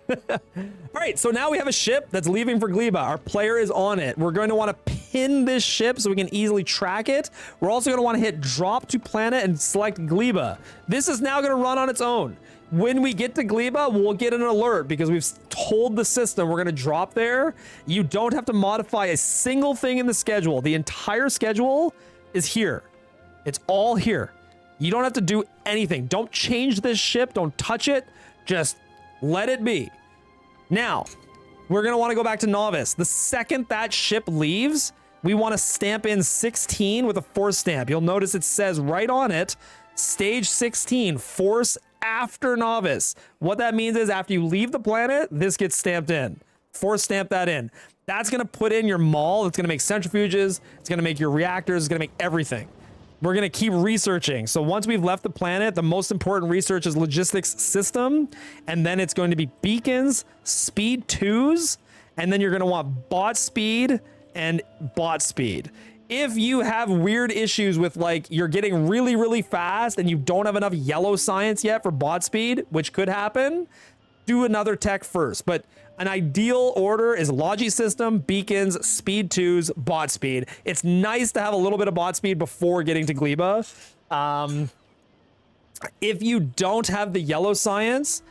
All right, so now we have a ship that's leaving for Gleba. Our player is on it. We're going to want to pin this ship so we can easily track it. We're also going to want to hit drop to planet and select Gleba. This is now going to run on its own. When we get to Gleba, we'll get an alert because we've told the system we're going to drop there. You don't have to modify a single thing in the schedule. The entire schedule is here. It's all here. You don't have to do anything. Don't change this ship. Don't touch it. Just let it be. Now, we're going to want to go back to Novice. The second that ship leaves, we want to stamp in 16 with a force stamp. You'll notice it says right on it, stage 16, force after Novice. What that means is after you leave the planet, this gets stamped in. Force stamp that in. That's going to put in your mall. It's going to make centrifuges. It's going to make your reactors. It's going to make everything. We're going to keep researching. So once we've left the planet, the most important research is logistics system. And then it's going to be beacons, speed 2s. And then you're going to want bot speed and bot speed. If you have weird issues with like you're getting really, really fast and you don't have enough yellow science yet for bot speed, which could happen, do another tech first. But an ideal order is logi system, beacons, speed 2s, bot speed. It's nice to have a little bit of bot speed before getting to Gleba. If you don't have the yellow science,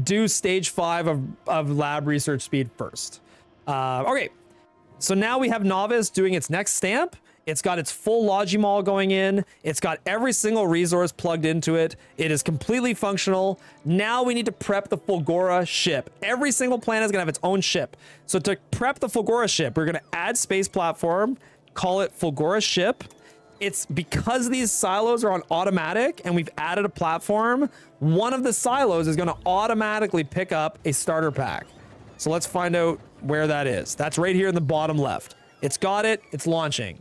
do stage 5 of lab research speed first. Okay, so now we have Novice doing its next stamp. It's got its full Logimall going in. It's got every single resource plugged into it. It is completely functional. Now we need to prep the Fulgora ship. Every single planet is going to have its own ship. So to prep the Fulgora ship, we're going to add space platform, call it Fulgora ship. It's because these silos are on automatic and we've added a platform, one of the silos is going to automatically pick up a starter pack. So let's find out where that is. That's right here in the bottom left. It's got it. It's launching.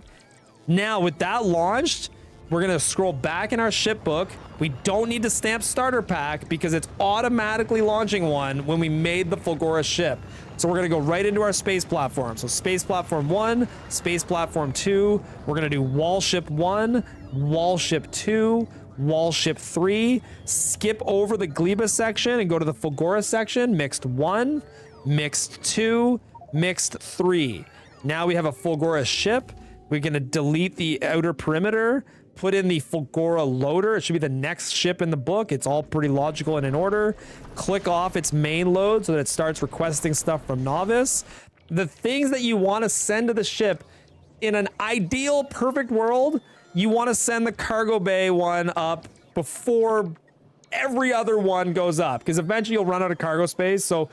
Now, with that launched, we're going to scroll back in our ship book. We don't need to stamp starter pack because it's automatically launching one when we made the Fulgora ship. So we're going to go right into our space platform. So space platform 1, space platform 2. We're going to do wall ship 1, wall ship 2, wall ship 3. Skip over the Gleba section and go to the Fulgora section. Mixed 1, mixed 2, mixed 3. Now we have a Fulgora ship. We're going to delete the outer perimeter, put in the Fulgora loader. It should be the next ship in the book. It's all pretty logical and in order. Click off its main load so that it starts requesting stuff from Novice. The things that you want to send to the ship in an ideal perfect world, you want to send the cargo bay one up before every other one goes up because eventually you'll run out of cargo space. So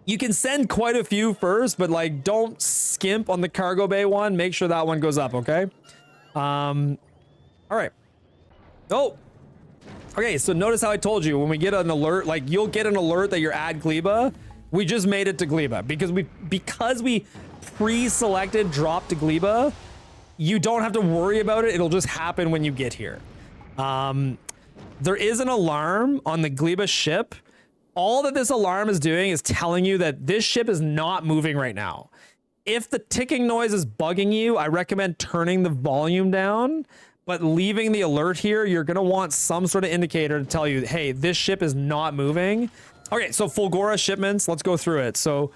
you can send quite a few first, but like don't skimp on the cargo bay one. Make sure that one goes up, okay? All right. Oh, okay. So notice how I told you when we get an alert, like you'll get an alert that you're at Gleba. We just made it to Gleba because we pre-selected drop to Gleba. You don't have to worry about it. It'll just happen when you get here. There is an alarm on the Gleba ship. All that this alarm is doing is telling you that this ship is not moving right now. If the ticking noise is bugging you, I recommend turning the volume down, but leaving the alert here. You're going to want some sort of indicator to tell you, hey, this ship is not moving. Okay, so Fulgora shipments, let's go through it. So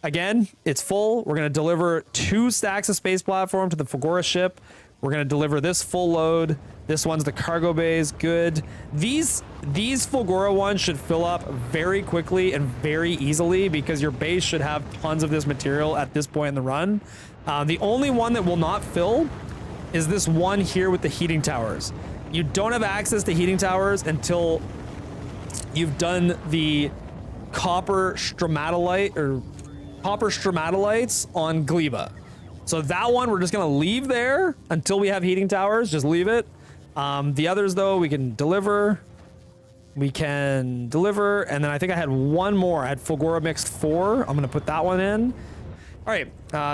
again, it's full. We're going to deliver 2 stacks of space platform to the Fulgora ship. We're going to deliver this full load. This one's the cargo bays. Good. These Fulgora ones should fill up very quickly and very easily because your base should have tons of this material at this point in the run. The only one that will not fill is this one here with the heating towers. You don't have access to heating towers until you've done the copper stromatolite or copper stromatolites on Gleba. So that one we're just gonna leave there until we have heating towers. Just leave it. The others though, we can deliver. And then I think I had one more. I had Fulgora mixed 4. I'm gonna put that one in. All right,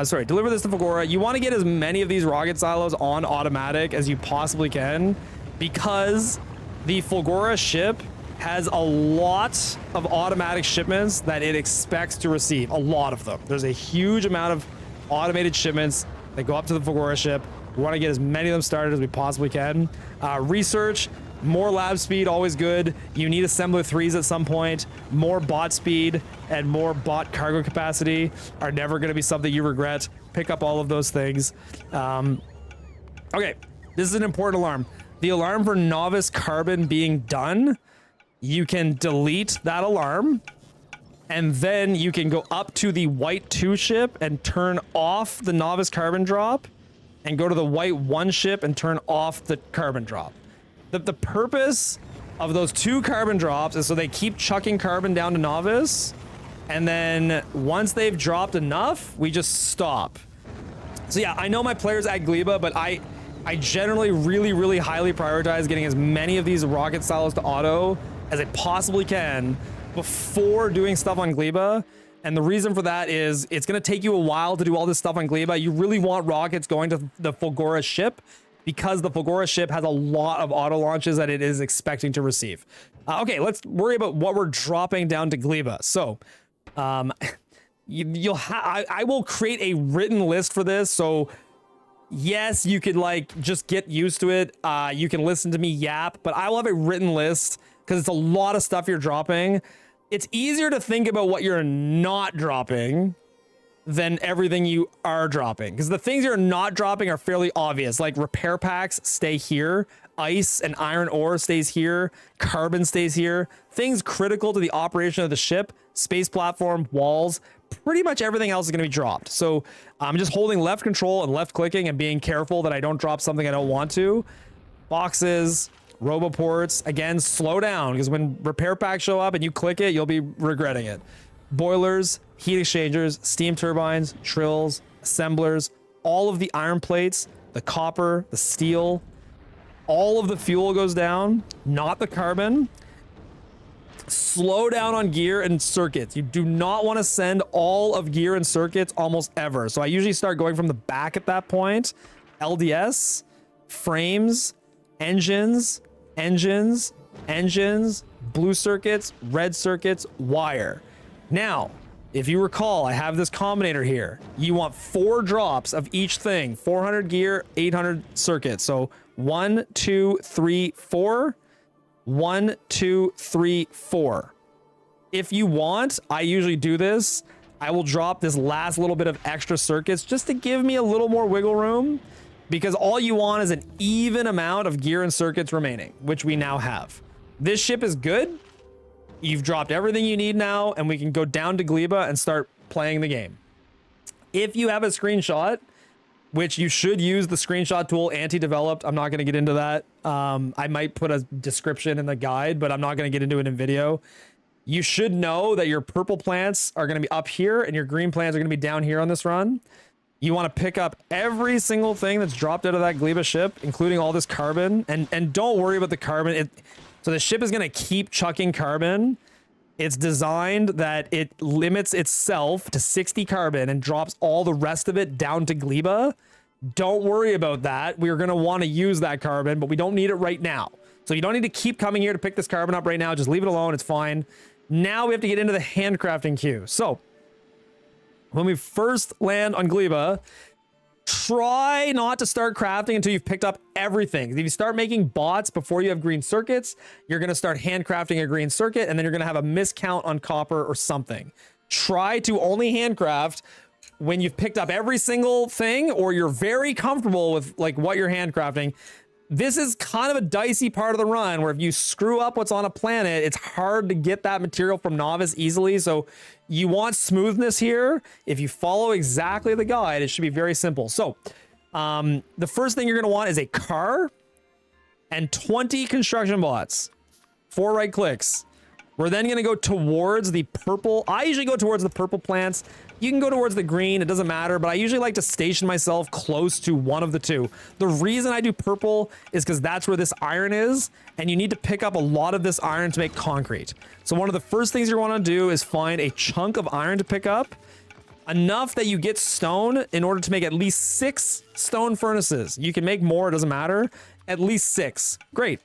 sorry, deliver this to Fulgora. You wanna get as many of these rocket silos on automatic as you possibly can because the Fulgora ship has a lot of automatic shipments that it expects to receive. A lot of them. There's a huge amount of automated shipments that go up to the Fulgora ship. We want to get as many of them started as we possibly can. Research, More lab speed, always good. You need assembler 3s at some point. More bot speed and more bot cargo capacity are never going to be something you regret. Pick up all of those things. Okay, this is an important alarm. The alarm for novice carbon being done, you can delete that alarm, and then you can go up to the white 2 ship and turn off the novice carbon drop, and go to the white 1 ship and turn off the carbon drop. The purpose of those 2 carbon drops is so they keep chucking carbon down to novice, and then once they've dropped enough, we just stop. So yeah, I know my players at Gleba, but I generally really highly prioritize getting as many of these rocket silos to auto as I possibly can before doing stuff on Gleba. And the reason for that is it's going to take you a while to do all this stuff on Gleba. You really want rockets going to the Fulgora ship, because the Fulgora ship has a lot of auto launches that it is expecting to receive. Okay, let's worry about what we're dropping down to Gleba. So, I will create a written list for this. So, yes, you could like just get used to it. You can listen to me yap, but I will have a written list because it's a lot of stuff you're dropping. It's easier to think about what you're not dropping than everything you are dropping, because the things you're not dropping are fairly obvious, like repair packs stay here, ice and iron ore stays here, carbon stays here, things critical to the operation of the ship, space platform, walls, pretty much everything else is going to be dropped. So I'm just holding left control and left clicking and being careful that I don't drop something I don't want to. Boxes, roboports, again, slow down, because when repair packs show up and you click it, you'll be regretting it. Boilers, heat exchangers, steam turbines, trills, assemblers, all of the iron plates, the copper, the steel, all of the fuel goes down, not the carbon. Slow down on gear and circuits. You do not want to send all of gear and circuits almost ever. So I usually start going from the back at that point. LDS, frames, engines, blue circuits, red circuits, wire. Now, if you recall, I have this combinator here. You want 4 drops of each thing, 400 gear, 800 circuits. So 1, 2, 3, 4. 1, 2, 3, 4. If you want, I usually do this. I will drop this last little bit of extra circuits just to give me a little more wiggle room, because all you want is an even amount of gear and circuits remaining, which we now have. This ship is good. You've dropped everything you need now, and we can go down to Gleba and start playing the game. If you have a screenshot, which you should use the screenshot tool anti-developed. I'm not going to get into that. I might put a description in the guide, but I'm not going to get into it in video. You should know that your purple plants are going to be up here and your green plants are going to be down here on this run. You want to pick up every single thing that's dropped out of that Gleba ship, including all this carbon. And don't worry about the carbon. So the ship is going to keep chucking carbon. It's designed that it limits itself to 60 carbon and drops all the rest of it down to Gleba. Don't worry about that. We're going to want to use that carbon, but we don't need it right now. So you don't need to keep coming here to pick this carbon up right now. Just leave it alone. It's fine. Now we have to get into the handcrafting queue. So when we first land on Gleba, try not to start crafting until you've picked up everything. If you start making bots before you have green circuits, you're going to start handcrafting a green circuit, and then you're going to have a miscount on copper or something. Try to only handcraft when you've picked up every single thing, or you're very comfortable with like what you're handcrafting. This is kind of a dicey part of the run where if you screw up what's on a planet, it's hard to get that material from novice easily. So you want smoothness here. If you follow exactly the guide, it should be very simple. So the first thing you're going to want is a car and 20 construction bots. 4 right clicks. We're then going to go towards the purple. I usually go towards the purple plants. You can go towards the green. It doesn't matter, but I usually like to station myself close to one of the two. The reason I do purple is because that's where this iron is, and you need to pick up a lot of this iron to make concrete. So one of the first things you want to do is find a chunk of iron to pick up, enough that you get stone in order to make at least 6 stone furnaces. You can make more, it doesn't matter. At least 6. Great.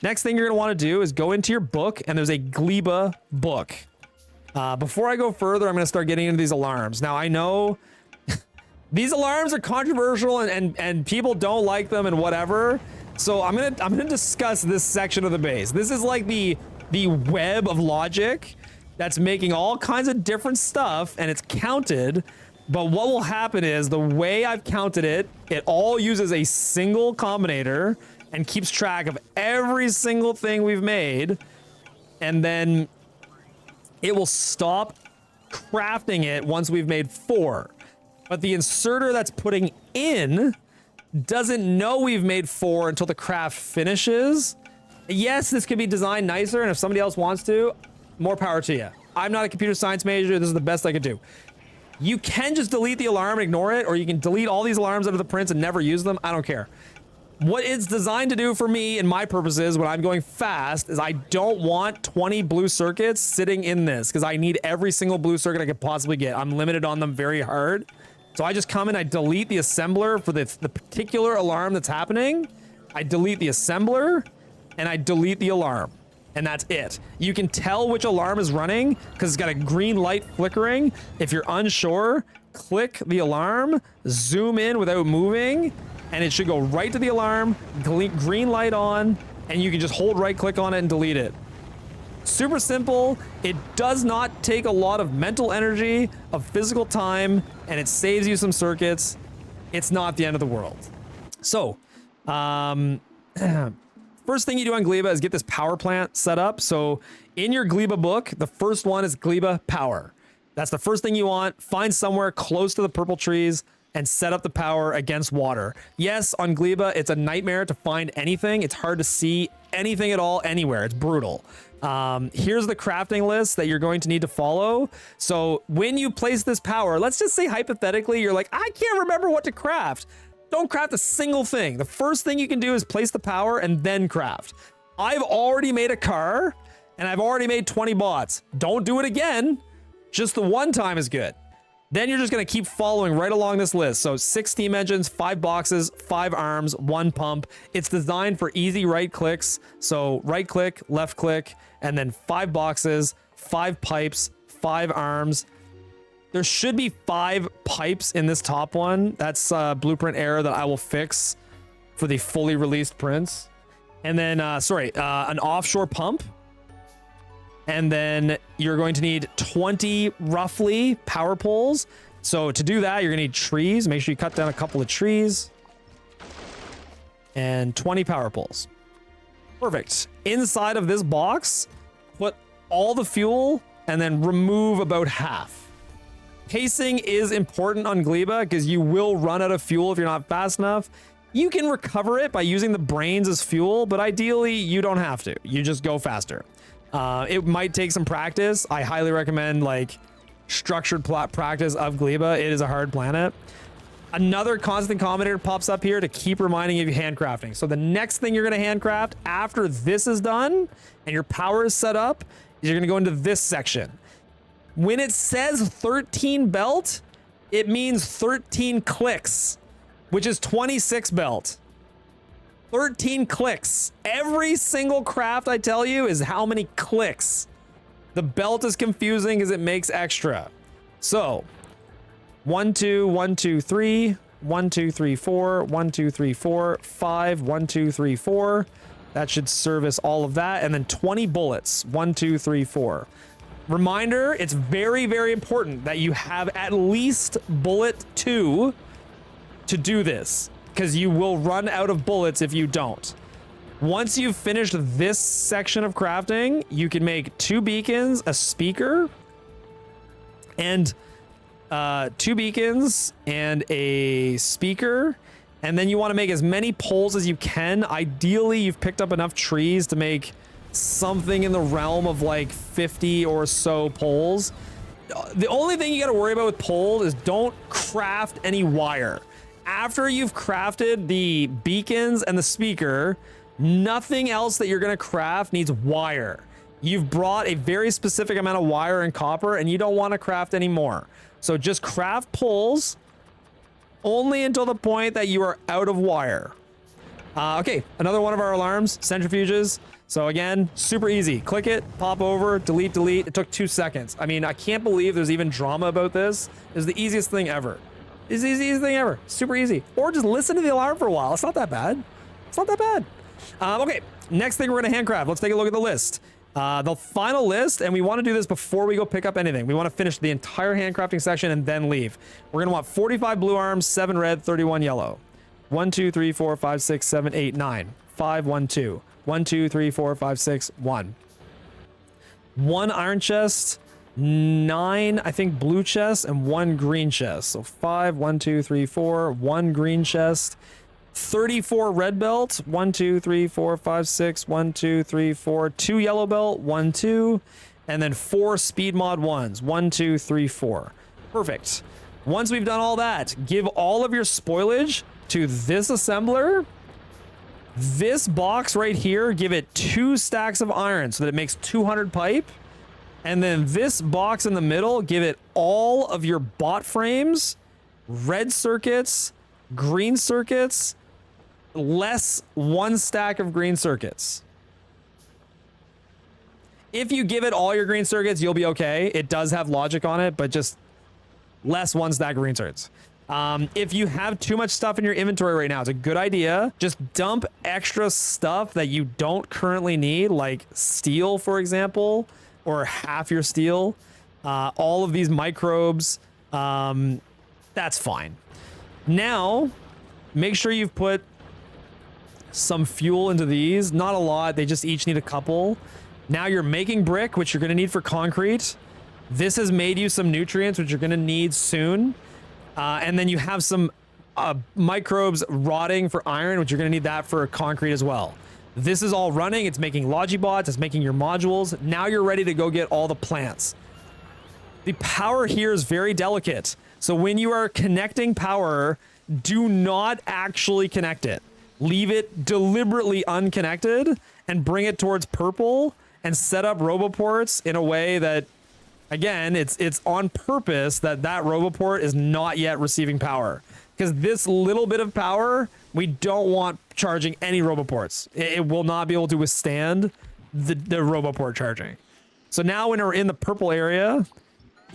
Next thing you're going to want to do is go into your book, and there's a Gleba book. Before I go further, I'm going to start getting into these alarms. Now, I know these alarms are controversial and people don't like them and whatever. So I'm gonna discuss this section of the base. This is like the web of logic that's making all kinds of different stuff, and it's counted. But what will happen is the way I've counted it, it all uses a single combinator and keeps track of every single thing we've made, and then it will stop crafting it once we've made 4. But the inserter that's putting in doesn't know we've made 4 until the craft finishes. Yes, this could be designed nicer, and if somebody else wants to, more power to you. I'm not a computer science major. This is the best I could do. You can just delete the alarm and ignore it, or you can delete all these alarms out of the prints and never use them. I don't care. What it's designed to do for me and my purposes when I'm going fast is I don't want 20 blue circuits sitting in this, because I need every single blue circuit I could possibly get. I'm limited on them very hard. So I just come in, I delete the assembler for the particular alarm that's happening. I delete the assembler and I delete the alarm. And that's it. You can tell which alarm is running because it's got a green light flickering. If you're unsure, click the alarm, zoom in without moving, and it should go right to the alarm, green light on, and you can just hold right click on it and delete it. Super simple. It does not take a lot of mental energy, of physical time, and it saves you some circuits. It's not the end of the world. So, first thing you do on Gleba is get this power plant set up. So in your Gleba book, the first one is Gleba power. That's the first thing you want. Find somewhere close to the purple trees and set up the power against water. Yes, on Gleba, it's a nightmare to find anything. It's hard to see anything at all anywhere. It's brutal. Here's the crafting list that you're going to need to follow. So when you place this power, let's just say hypothetically, you're like, I can't remember what to craft. Don't craft a single thing. The first thing you can do is place the power and then craft. I've already made a car and I've already made 20 bots. Don't do it again. Just the one time is good. Then you're just going to keep following right along this list. So 6 steam engines, 5 boxes, 5 arms, 1 pump. It's designed for easy right clicks. So right click, left click, and then 5 boxes, 5 pipes, 5 arms. There should be 5 pipes in this top one. That's a blueprint error that I will fix for the fully released prints. And then, an offshore pump. And then you're going to need 20 roughly power poles. So to do that, you're gonna need trees. Make sure you cut down a couple of trees. And 20 power poles. Perfect. Inside of this box, put all the fuel and then remove about half. Pacing is important on Gleba because you will run out of fuel if you're not fast enough. You can recover it by using the brains as fuel, but ideally you don't have to. You just go faster. It might take some practice. I highly recommend like structured practice of Gleba. It is a hard planet. Another constant combinator pops up here to keep reminding you of handcrafting. So the next thing you're going to handcraft after this is done and your power is set up is you're going to go into this section. When it says 13 belt, it means 13 clicks, which is 26 belt. 13 clicks. Every single craft I tell you is how many clicks. The belt is confusing because it makes extra. So 1 2 1 2 3 1 2 3 4 1 2 3 4 5 1 2 3 4. That should service all of that, and then 20 bullets. 1 2 3 4. Reminder, it's very, very important that you have at least bullet 2 to do this, because you will run out of bullets if you don't. Once you've finished this section of crafting, you can make 2 beacons, a speaker, and 2 beacons and a speaker. And then you want to make as many poles as you can. Ideally, you've picked up enough trees to make something in the realm of like 50 or so poles. The only thing you got to worry about with poles is don't craft any wire. After you've crafted the beacons and the speaker, nothing else that you're going to craft needs wire. You've brought a very specific amount of wire and copper, and you don't want to craft any more. So just craft poles only until the point that you are out of wire. Okay, another one of our alarms, centrifuges. So again, super easy. Click it, pop over, delete, delete. It took 2 seconds. I mean, I can't believe there's even drama about this. It's the easiest thing ever. It's the easiest thing ever. Super easy. Or just listen to the alarm for a while. It's not that bad. It's not that bad. Okay, next thing we're gonna handcraft. Let's take a look at the list. The final list, and we want to do this before we go pick up anything. We want to finish the entire handcrafting section and then leave. We're gonna want 45 blue arms, 7 red, 31 yellow. 1, 2, 3, 4, 5, 6, 7, 8, 9. 5, 1, 2. 1, 2, 3, 4, 5, 6, 1. 1 iron chest, 9, I think, blue chest, and 1 green chest. So 5, 1, 2, 3, 4, 1 green chest. 34 red belt, 1, 2, 3, 4, 5, 6, 1, 2, 3, 4, 2 yellow belt, 1, 2, and then 4 speed mod 1s, 1, 2, 3, 4. Perfect. Once we've done all that, give all of your spoilage to this assembler. This box right here, give it 2 stacks of iron so that it makes 200 pipe. And then this box in the middle, give it all of your bot frames, red circuits, green circuits, less 1 stack of green circuits. If you give it all your green circuits, you'll be okay. It does have logic on it, but just less 1 stack of green circuits. If you have too much stuff in your inventory right now, it's a good idea. Just dump extra stuff that you don't currently need, like steel, for example, or half your steel. All of these microbes, that's fine. Now, make sure you've put some fuel into these. Not a lot. They just each need a couple. Now you're making brick, which you're going to need for concrete. This has made you some nutrients, which you're going to need soon. And then you have some microbes rotting for iron, which you're going to need that for concrete as well. This is all running. It's making Logibots. It's making your modules. Now you're ready to go get all the plants. The power here is very delicate. So when you are connecting power, do not actually connect it. Leave it deliberately unconnected and bring it towards purple and set up roboports in a way that, again, it's on purpose that roboport is not yet receiving power. Because this little bit of power, we don't want charging any roboports. It will not be able to withstand the roboport charging. So now when we're in the purple area,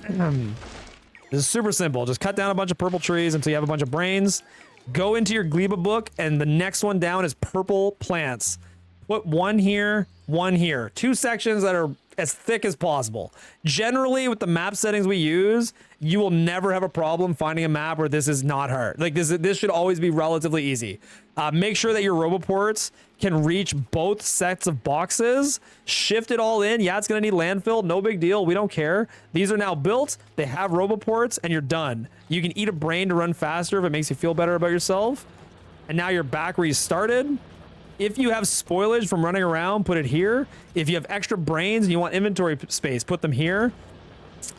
this is super simple. Just cut down a bunch of purple trees until you have a bunch of brains. Go into your Gleba book, and the next one down is purple plants. Put 1 here, 1 here. 2 sections that are as thick as possible. Generally, with the map settings we use, you will never have a problem finding a map where this is not hard. Like this should always be relatively easy. Make sure that your roboports can reach both sets of boxes. Shift it all in. Yeah, it's gonna need landfill. No big deal. We don't care. These are now built. They have roboports, and you're done. You can eat a brain to run faster if it makes you feel better about yourself. And now you're back where you started. If you have spoilage from running around, put it here. If you have extra brains and you want inventory space, put them here.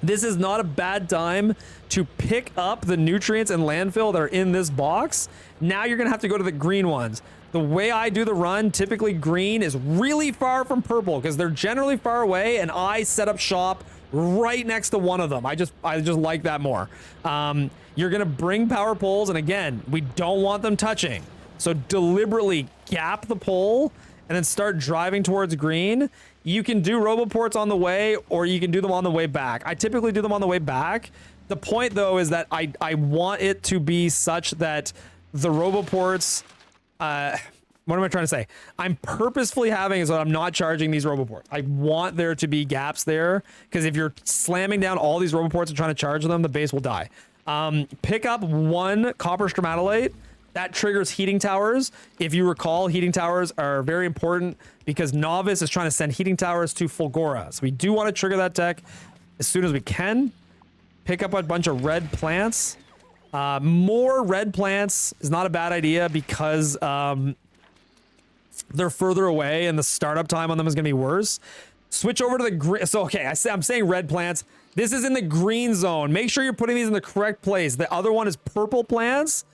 This is not a bad time to pick up the nutrients and landfill that are in this box. Now you're gonna have to go to the green ones. The way I do the run, typically green is really far from purple because they're generally far away, and I set up shop right next to one of them. I just like that more. You're gonna bring power poles, and again, we don't want them touching. So deliberately gap the pole and then start driving towards green. You can do roboports on the way, or you can do them on the way back. I typically do them on the way back. The point though is that I want it to be such that the roboports, what am I trying to say? I'm purposefully having it so I'm not charging these roboports. I want there to be gaps there, because if you're slamming down all these roboports and trying to charge them, the base will die. Pick up 1 copper stromatolite. That triggers heating towers. If you recall, heating towers are very important because Novice is trying to send heating towers to Fulgora. So we do want to trigger that tech as soon as we can. Pick up a bunch of red plants. More red plants is not a bad idea because they're further away and the startup time on them is going to be worse. Switch over to the green. So, okay, I'm saying red plants. This is in the green zone. Make sure you're putting these in the correct place. The other one is purple plants.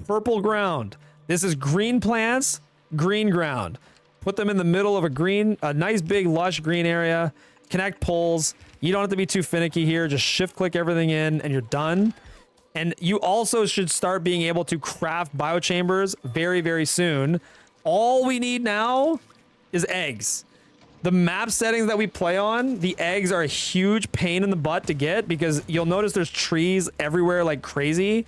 Purple ground. This is green plants, green ground. Put them in the middle of a nice big lush green area. Connect poles. You don't have to be too finicky here. Just shift click everything in and you're done. And you also should start being able to craft biochambers very, very soon. All we need now is eggs. The map settings that we play on, the eggs are a huge pain in the butt to get because you'll notice there's trees everywhere like crazy.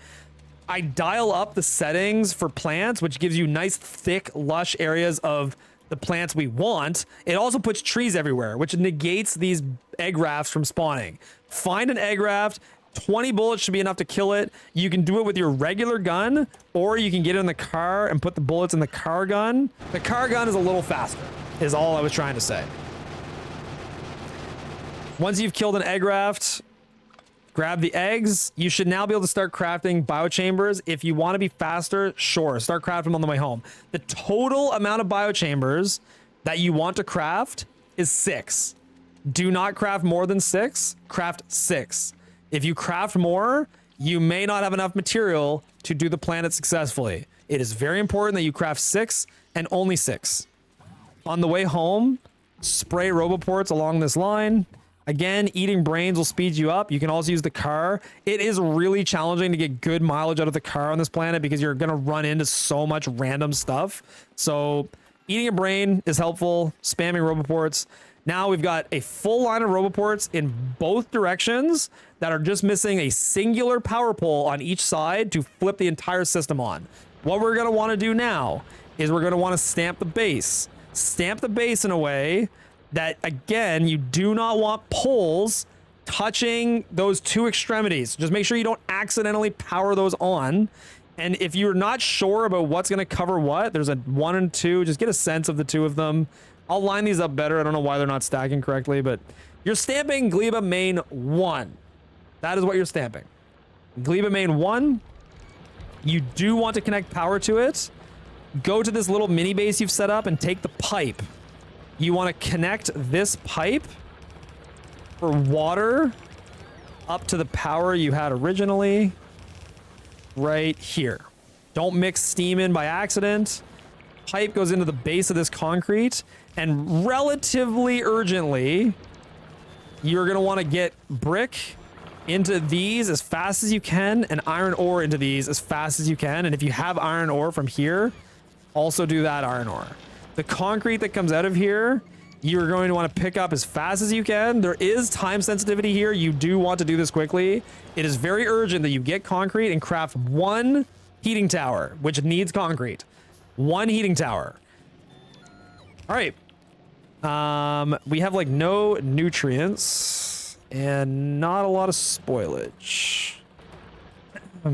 I dial up the settings for plants, which gives you nice, thick, lush areas of the plants we want. It also puts trees everywhere, which negates these egg rafts from spawning. Find an egg raft. 20 bullets should be enough to kill it. You can do it with your regular gun, or you can get in the car and put the bullets in the car gun. The car gun is a little faster, is all I was trying to say. Once you've killed an egg raft, grab the eggs. You should now be able to start crafting biochambers. If you want to be faster, sure, start crafting them on the way home. The total amount of biochambers that you want to craft is 6. Do not craft more than 6. Craft 6. If you craft more, you may not have enough material to do the planet successfully. It is very important that you craft 6 and only 6. On the way home, spray roboports along this line. Again, eating brains will speed you up. You can also use the car. It is really challenging to get good mileage out of the car on this planet because you're going to run into so much random stuff. So eating a brain is helpful. Spamming roboports. Now we've got a full line of roboports in both directions that are just missing a singular power pole on each side to flip the entire system on. What we're going to want to do now is we're going to want to stamp the base. Stamp the base in a way that, again, you do not want poles touching those two extremities. Just make sure you don't accidentally power those on. And if you're not sure about what's going to cover what, there's a 1 and 2. Just get a sense of the two of them. I'll line these up better. I don't know why they're not stacking correctly, but you're stamping Gleba main 1. That is what you're stamping. Gleba main 1. You do want to connect power to it. Go to this little mini base you've set up and take the pipe. You want to connect this pipe for water up to the power you had originally right here. Don't mix steam in by accident. Pipe goes into the base of this concrete, and relatively urgently, you're going to want to get brick into these as fast as you can and iron ore into these as fast as you can. And if you have iron ore from here, also do that iron ore. The concrete that comes out of here, you're going to want to pick up as fast as you can. There is time sensitivity here. You do want to do this quickly. It is very urgent that you get concrete and craft 1 heating tower, which needs concrete. 1 heating tower. All right. We have like no nutrients and not a lot of spoilage. All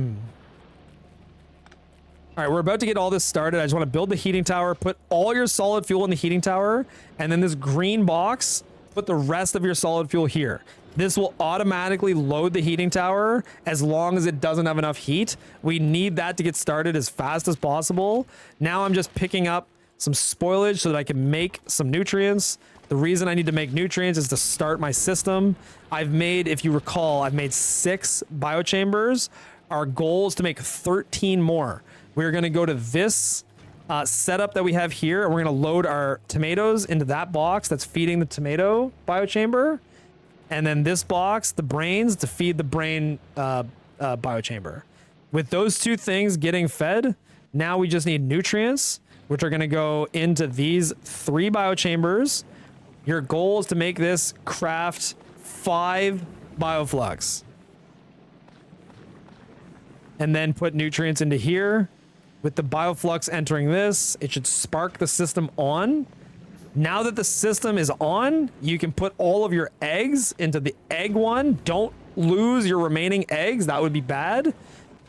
right, we're about to get all this started. I just want to build the heating tower, put all your solid fuel in the heating tower, and then this green box, put the rest of your solid fuel here. This will automatically load the heating tower as long as it doesn't have enough heat. We need that to get started as fast as possible. Now I'm just picking up some spoilage so that I can make some nutrients. The reason I need to make nutrients is to start my system. I've made, if you recall, I've made 6 biochambers. Our goal is to make 13 more. We're going to go to this setup that we have here, and we're going to load our tomatoes into that box that's feeding the tomato biochamber. And then this box, the brains, to feed the brain biochamber. With those 2 things getting fed, now we just need nutrients, which are going to go into these 3 biochambers. Your goal is to make this craft 5 bioflux. And then put nutrients into here. With the bioflux entering this, it should spark the system on. Now that the system is on, you can put all of your eggs into the egg one. Don't lose your remaining eggs. That would be bad.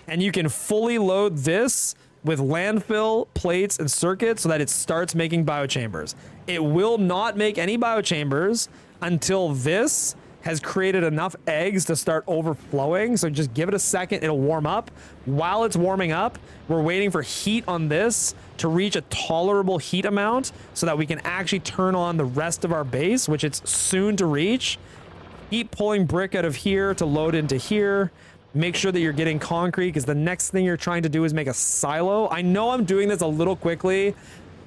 And you can fully load this with landfill, plates, and circuits so that it starts making biochambers. It will not make any biochambers until this has created enough eggs to start overflowing. So just give it a second, it'll warm up. While it's warming up, we're waiting for heat on this to reach a tolerable heat amount so that we can actually turn on the rest of our base, which it's soon to reach. Keep pulling brick out of here to load into here. Make sure that you're getting concrete, because the next thing you're trying to do is make a silo. I know I'm doing this a little quickly,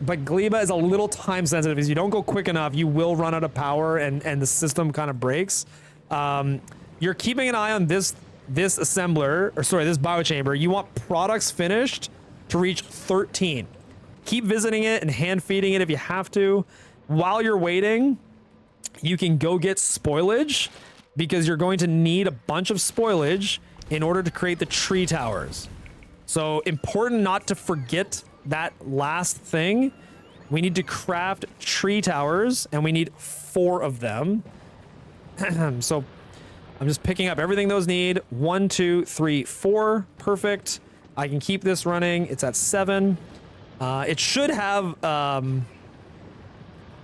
but Gleba is a little time sensitive. If you don't go quick enough, you will run out of power and the system kind of breaks. You're keeping an eye on this assembler, or sorry, this biochamber. You want products finished to reach 13. Keep visiting it and hand feeding it if you have to. While you're waiting, you can go get spoilage, because you're going to need a bunch of spoilage in order to create the tree towers. So important not to forget that last thing. We need to craft tree towers, and we need 4 of them. So I'm just picking up everything those need. 1, 2, 3, 4. Perfect. I can keep this running. It's at 7. It should have,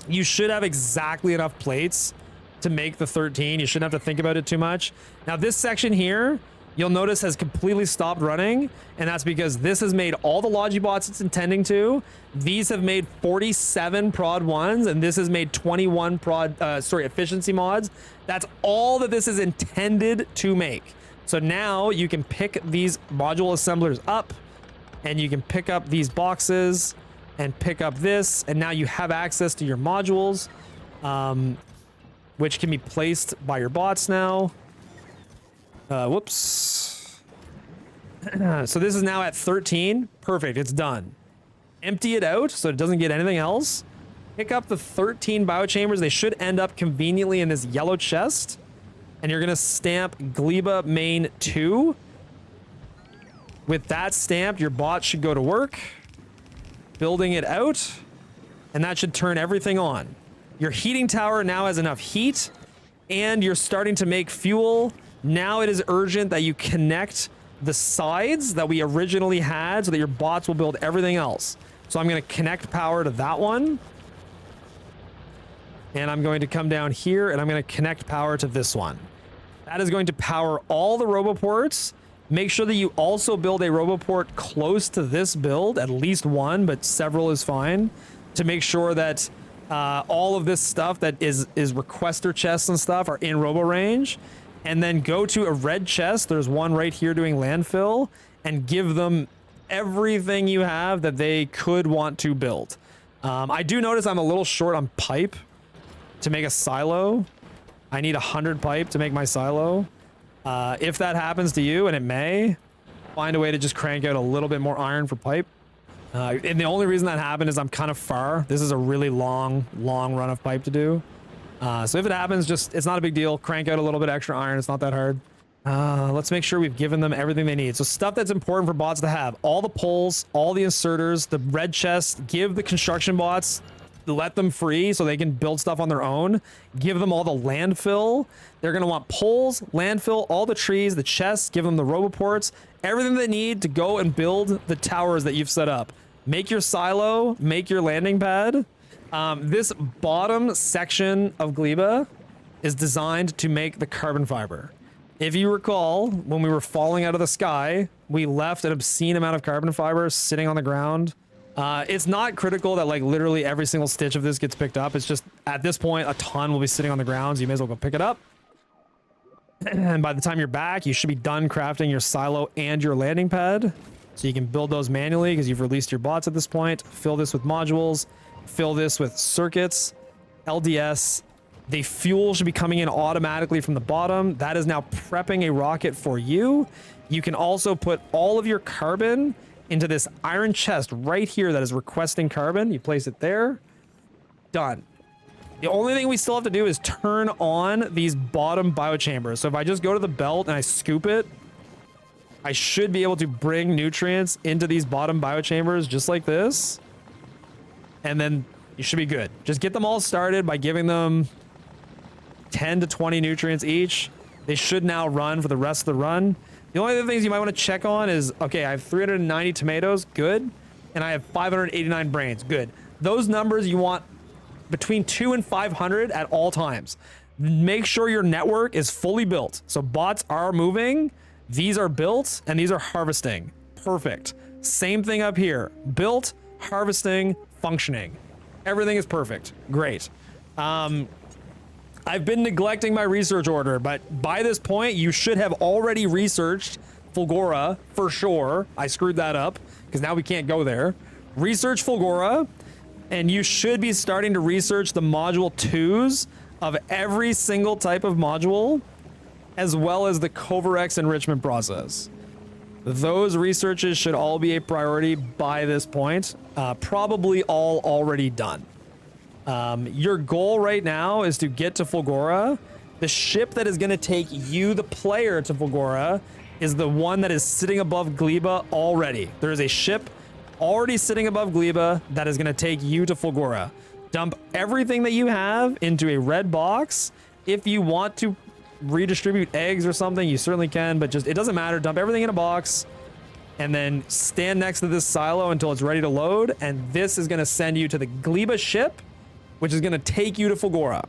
you should have exactly enough plates to make the 13. You shouldn't have to think about it too much. Now this section here, you'll notice has completely stopped running, and that's because this has made all the Logibots it's intending to. These have made 47 prod 1s, and this has made 21 efficiency mods. That's all that this is intended to make. So now you can pick these module assemblers up, and you can pick up these boxes and pick up this, and now you have access to your modules, which can be placed by your bots now. Whoops. So this is now at 13. Perfect. It's done. Empty it out so it doesn't get anything else. Pick up the 13 biochambers. They should end up conveniently in this yellow chest. And you're going to stamp Gleba main 2. With that stamped, your bot should go to work, building it out, and that should turn everything on. Your heating tower now has enough heat, and you're starting to make fuel. Now it is urgent that you connect the sides that we originally had so that your bots will build everything else. So I'm going to connect power to that one. And I'm going to come down here and I'm going to connect power to this one. That is going to power all the roboports. Make sure that you also build a roboport close to this build, at least one, but several is fine, to make sure that all of this stuff that is requester chests and stuff are in robo range. And then go to a red chest. There's one right here doing landfill, and give them everything you have that they could want to build. I do notice I'm a little short on pipe to make a silo. I need 100 pipe to make my silo. If that happens to you, and it may, find a way to just crank out a little bit more iron for pipe. And the only reason that happened is I'm kind of far. This is a really long run of pipe to do. So if it happens, just, it's not a big deal. Crank out a little bit extra iron. It's not that hard. Let's make sure we've given them everything they need. So stuff that's important for bots to have: all the poles, all the inserters, the red chest. Give the construction bots, let them free so they can build stuff on their own. Give them all the landfill. They're going to want poles, landfill, all the trees, the chests. Give them the roboports, everything they need to go and build the towers that you've set up. Make your silo, make your landing pad. This bottom section of Gleba is designed to make the carbon fiber. If you recall, when we were falling out of the sky, we left an obscene amount of carbon fiber sitting on the ground. It's not critical that like literally every single stitch of this gets picked up. It's just at this point, a ton will be sitting on the ground, so you may as well go pick it up. And by the time you're back, you should be done crafting your silo and your landing pad. So you can build those manually because you've released your bots at this point. Fill this with modules. Fill this with circuits, LDS. The fuel should be coming in automatically from the bottom. That is now prepping a rocket for you. You can also put all of your carbon into this iron chest right here that is requesting carbon. You place it there. Done. The only thing we still have to do is turn on these bottom biochambers. So if I just go to the belt and I scoop it, I should be able to bring nutrients into these bottom biochambers just like this. And then you should be good. Just get them all started by giving them 10 to 20 nutrients each. They should now run for the rest of the run. The only other things you might want to check on is, okay, I have 390 tomatoes, good. And I have 589 brains, good. Those numbers you want between 2 and 500 at all times. Make sure your network is fully built. So bots are moving, these are built, and these are harvesting. Perfect. Same thing up here. Built, harvesting, functioning. Everything is perfect. Great. I've been neglecting my research order, but by this point, you should have already researched Fulgora for sure. I screwed that up because now we can't go there. Research Fulgora, and you should be starting to research the module 2s of every single type of module, as well as the Covarex enrichment process. Those researches should all be a priority by this point. Probably all already done. Your goal right now is to get to Fulgora. The ship that is going to take you, the player, to Fulgora is the one that is sitting above Gleba already. There is a ship already sitting above Gleba that is going to take you to Fulgora. Dump everything that you have into a red box. If you want to redistribute eggs or something, you certainly can, but just, it doesn't matter. Dump everything in a box and then stand next to this silo until it's ready to load. And this is going to send you to the Gleba ship, which is going to take you to Fulgora.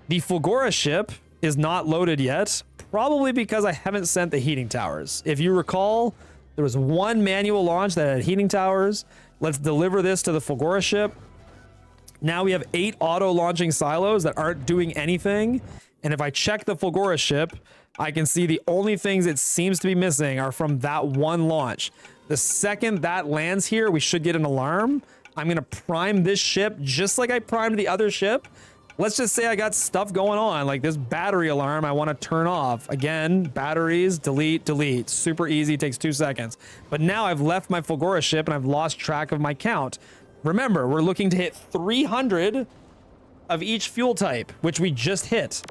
The Fulgora ship is not loaded yet, probably because I haven't sent the heating towers. If you recall, there was one manual launch that had heating towers. Let's deliver this to the Fulgora ship. Now we have 8 auto launching silos that aren't doing anything. And if I check the Fulgora ship, I can see the only things it seems to be missing are from that one launch. The second that lands here, we should get an alarm. I'm going to prime this ship just like I primed the other ship. Let's just say I got stuff going on, like this battery alarm I want to turn off. Again, batteries, delete, delete. Super easy, takes 2 seconds. But now I've left my Fulgora ship and I've lost track of my count. Remember, we're looking to hit 300 of each fuel type, which we just hit.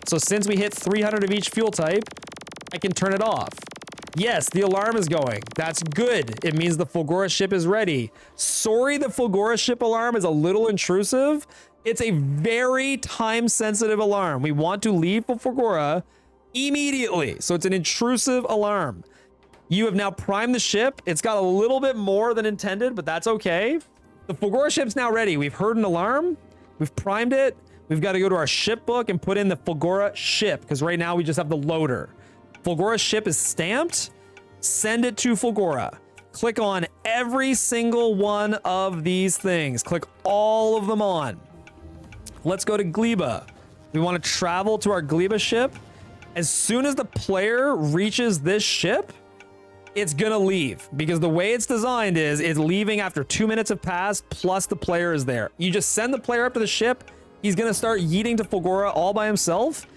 So since we hit 300 of each fuel type, I can turn it off. Yes, the alarm is going. That's good. It means the Fulgora ship is ready. Sorry, the Fulgora ship alarm is a little intrusive. It's a very time-sensitive alarm. We want to leave for Fulgora immediately. So it's an intrusive alarm. You have now primed the ship. It's got a little bit more than intended, but that's okay. The Fulgora ship's now ready. We've heard an alarm. We've primed it. We've got to go to our ship book and put in the Fulgora ship, because right now we just have the loader. Fulgora ship is stamped. Send it to Fulgora. Click on every single one of these things. Click all of them on. Let's go to Gleba. We want to travel to our Gleba ship. As soon as the player reaches this ship, it's gonna leave, because the way it's designed is it's leaving after 2 minutes have passed, plus the player is there. You just send the player up to the ship. He's gonna start yeeting to Fulgora all by himself.